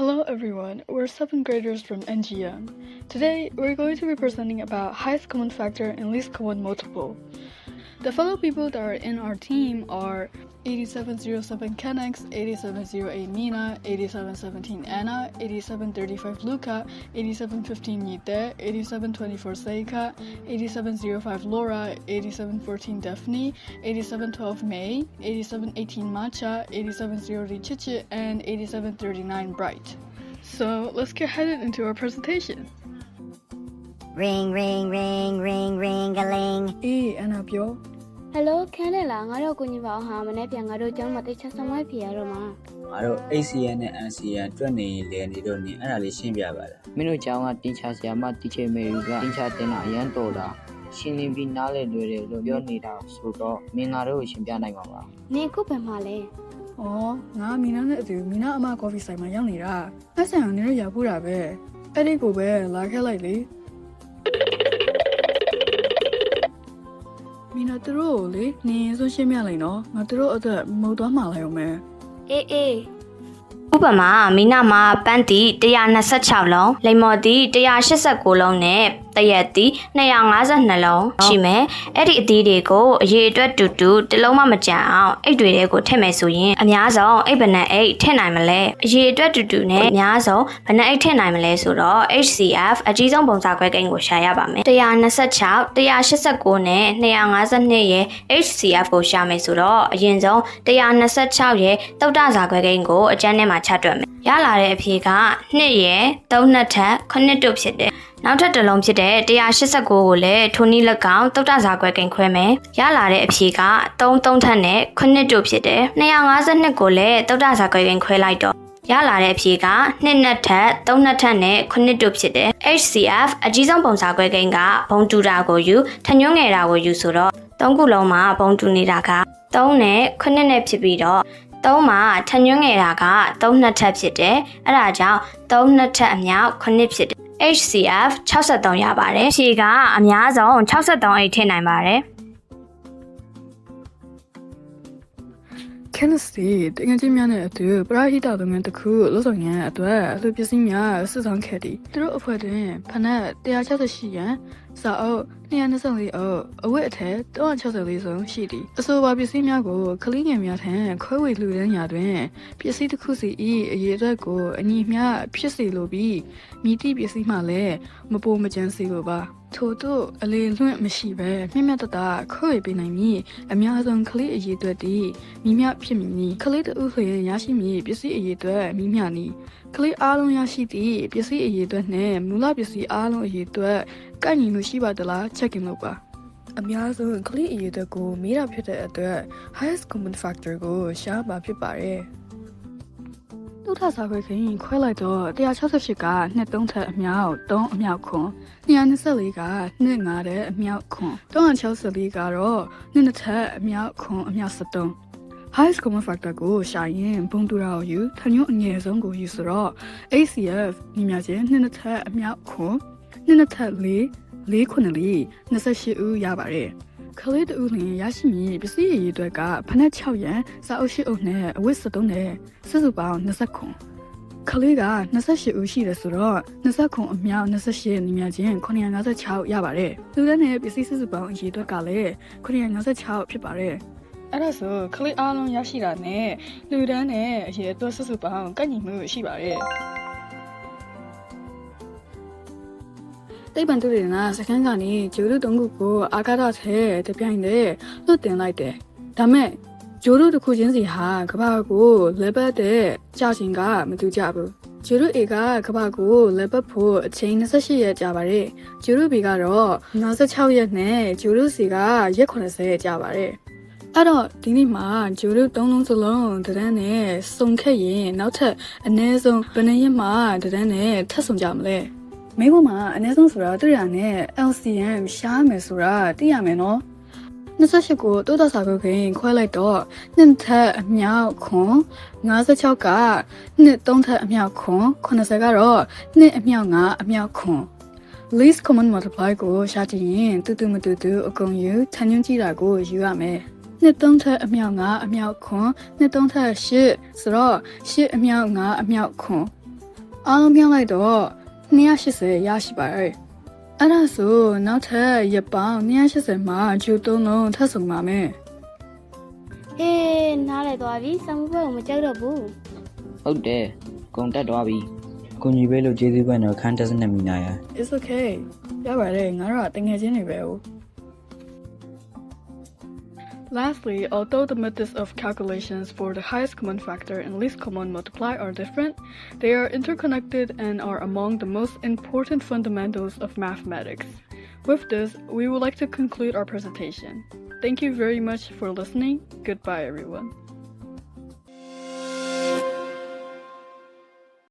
Hello everyone, we're 7th graders from NGM. Today, we're going to be presenting about highest common factor and least common multiple. The fellow people that are in our team are 8707 Kennex, 8708 Mina, 8717 Anna, 8735 Luca, 8715 Yite, 8724 Seika, 8705 Laura, 8714 Daphne, 8712 May, 8718 Matcha, 8703 Chichi, and 8739 Bright. So let's get headed into our presentation. Ring, ring, ring, ring, ring-a-ling. Hey, Anna Pyo. Hello, Canela. I don't know about how many people are doing what they just on my piano. I don't ACN and ACN 20 Lenny don't need an addition. Minu Jama teachers Yama teacher America, teacher Tena Yantola. She live in Nale do Yonida, Sudo, Mingaro, Shimpiana. Nico Pemale. Oh, now Mina do Mina Ama coffee side my young lira. I say I'm near Yapura Bear. I didn't go bear like her lightly. Mina the roll, near so shimmy, not the road of Modama Lome. Eh. ဥပမာမိနာမှာပန်းတီ126လုံးလိမ္မော်တီ189လုံးနဲ့တရက်တီ252လုံးရှိမယ်အဲ့ဒီအသီးတွေကိုအရေအတွက်တူတူတစ်လုံးမှမကျန်အောင်အိတ်တွေထဲကိုထည့်မယ်ဆိုရင်အများဆုံးအိတ်ဘဏ္ဍအိတ်ထည့်နိုင်မလဲအရေအတွက်တူတူနဲ့အများဆုံးဘဏ္ဍအိတ်ထည့်နိုင်မလဲဆိုတော့ HCF အကြီးဆုံးပုံစံခွဲကိန်းကိုရှာရပါမယ်126 189နဲ့252ရဲ့ HCF ကိုရှာမယ်ဆိုတော့အရင်ဆုံး126ရဲ့သုတ္တဇာခွဲကိန်းကိုအကျဉ်းထဲမှာချတွက်မယ်ရလာတဲ့အဖြေက2ရဲ့3နှစ်ထပ်9တို့ဖြစ်တယ်နောက်ထပ်တစ်လုံးဖြစ်တဲ့189ကိုလည်းထိုနည်း၎င်းသုတ္တဇာခွဲကိန်းခွဲမယ်ရလာတဲ့အဖြေက3ထပ်နဲ့9တို့ဖြစ်တယ်252ကိုလည်းသုတ္တဇာခွဲကိန်းခွဲလိုက်တော့ရလာတဲ့အဖြေက2နှစ်ထပ်3နှစ်ထပ်နဲ့9တို့ဖြစ်တယ် HCF အကြီးဆုံးပုံစံခွဲကိန်းကဘုံတူတာကိုယူထညွှန်းငယ်တာကိုယူဆိုတော့3ခုလုံးမှာဘုံတူနေတာက3နဲ့9နဲ့ဖြစ်ပြီးတော့3မှာထညွှန်းငယ်တာက3နှစ်ထပ်ဖြစ်တယ်အဲ့ဒါကြောင့်3နှစ်ထပ်အမြောက်9ဖြစ်တယ် HCF 63ရပါတယ်ဖြေကအများဆုံး63အိတ်ထည့်နိုင်ပါတယ်Kennedy တကယ်ချင်းများနဲ့အတူပရာဟိတလုပ်ငန်းတစ်ခုလို့ဆိုရင်အတွက်အလှပစ္စည်းများစုဆောင်ခဲ့သည်သူတို့အဖွဲ့တွင်ဖနက်168ရန်စာအုပ်224အုပ်အဝတ်အထည်364စုံရှိသည်အဆိုပါပစ္စည်းများကိုကလေးငယ်များထံခွဲဝေလှူဒန်းရာတွင်ပစ္စည်းတစ်ခုစီ၏အရေးအတွက်ကိုအညီမျှဖြစ်စေလိုပြီးမိတိပစ္စည်းမှလည်းမပိုမကျန်းစေလိုပါထို့သို့အလေလွင့်မရှိဘဲမြင့်မြတ်တတခွဲဝေပေးနိုင်မည်အများဆုံးကလေးအရေးအတွက်တည်မိမျှဖြစ်မည်နီကလေးတဦးလျင်ရရှိမည်ပစ္စည်းအရေးအတွက်မိမျှနီကလေးအားလုံးရရှိသည့်ပစ္စည်းအရေးအတွက်နှင့်မူလပစ္စည်းအားလုံးအရေးအတွက်ကန့်ညီမှုရှိပါသလား check in လုပ်ပါအများဆုံးကလေးအရေးအတွက်ကိုမေးတာဖြစ်တဲ့အတွက် highest common factor ကိုရှားပါဖြစ်ပါတယ်သုထစာခွဲခင်ခွဲလိုက်တော့168က2 3ထက်အမြောက်3အမြောက်ခွန်224က2 5တဲ့အမြောက်ခွန်364ကတော့2ထက်အမြောက်ခွန်အမြောက်73 highest common factor ကိုရှာရင်ဘုံတူတာကိုယူထညွန့်အငယ်ဆုံးကိုယူဆိုတော့ HCF ညီမချင်း2ထက်အမြောက်ခွန်2ထက်4ခွန်းလေး28ဦးရပါတယ်ကလေးတူလျင်ရရှိမည်ပစ္စည်းအရေးအတွက်ကဖနက်6ရန်စာအုပ်8အုပ်နဲ့အဝတ်73နဲ့စုစုပေါင်း20ခွန်ကလေးက28ဦးရှိတယ်ဆိုတော့20ခွန်အမြောက်28ညီမချင်း956ရပါတယ်လူတန်းနဲ့ပစ္စည်းစုစုပေါင်းအရေးအတွက်ကလည်း956ဖြစ်ပါတယ်အဲ့ဒါဆိုကလေးအားလုံးရရှိတာနဲ့လူတန်းနဲ့အရေးအတွက်စုစုပေါင်းကန့်ညီမှုရှိပါတယ်တိတ်ပန်တူတွေကစကန်ကနေဂျိုရုတုံးခုကိုအာကာသထဲတပြိုင်တည်းလွတ်တင်လိုက်တယ်။ဒါမဲ့ဂျိုရုတစ်ခုချင်းစီဟာကဘာကိုလက်ပတ်တဲ့ကြာချိန်ကမတူကြဘူး။ဂျိုရု A ကကဘာကိုလက်ပတ်ဖို့အချိန်28ရက်ကြာပါတယ်။ဂျိုရု B ကတော့56ရက်နဲ့ဂျိုရု C ကရက်80ရက်ကြာပါတယ်။အဲ့တော့ဒီနေ့မှာဂျိုရု3လုံးစလုံးတန်းနဲ့စုံခဲ့ရင်နောက်ထပ်အနည်းဆုံးဘယ်နှစ်ရက်မှတန်းနဲ့ထပ်ဆုံကြမလဲ။မိဘမှာအနည်းဆုံးဆိုတာတွေ့ရနဲ့ LCM ရှားမယ်ဆိုတာသိရမယ်နော်28ကိုတိုးတော့စာကိုခင်ခွဲလိုက်တော့2ထက်အမြောက်ခွန်56က2 3ထက်အမြောက်ခွန်80ကတော့2အမြောက်5အမြောက်ခွန် least common multiply ကိုရှာကြည့်ရင်တူမတူအကုန်ယူထညွှန်းကြည့်တာကိုယူရမယ်2 3ထက်အမြောက်5အမြောက်ခွန်2 3ထက်8ဆိုတော့8အမြောက်5အမြောက်ခွန် အားလုံးပြောင်းလိုက်တော့280ရရှိပါတယ်အဲ့ဒါဆိုနောက်ထပ်ရက်ပေါင်း280မှာဂျူ3လုံးထပ်ဆုံပါမယ် ဟေးနားလဲသွားပြီစာမှုဘက်ကိုမကြောက်တော့ဘူး ဟုတ်တယ်ဂုံတက်သွားပြီ ကိုညီပဲလို့ကျေးဇူးပန်တော့ခန်းတက်စနဲ့မိနာရ It's okay ရပါတယ်ငါတို့ကတငယ်ချင်းတွေပဲ哦 Lastly, although the methods of calculations for the highest common factor and least common multiply are different, they are interconnected and are among the most important fundamentals of mathematics. With this, we would like to conclude our presentation. Thank you very much for listening. Goodbye, everyone.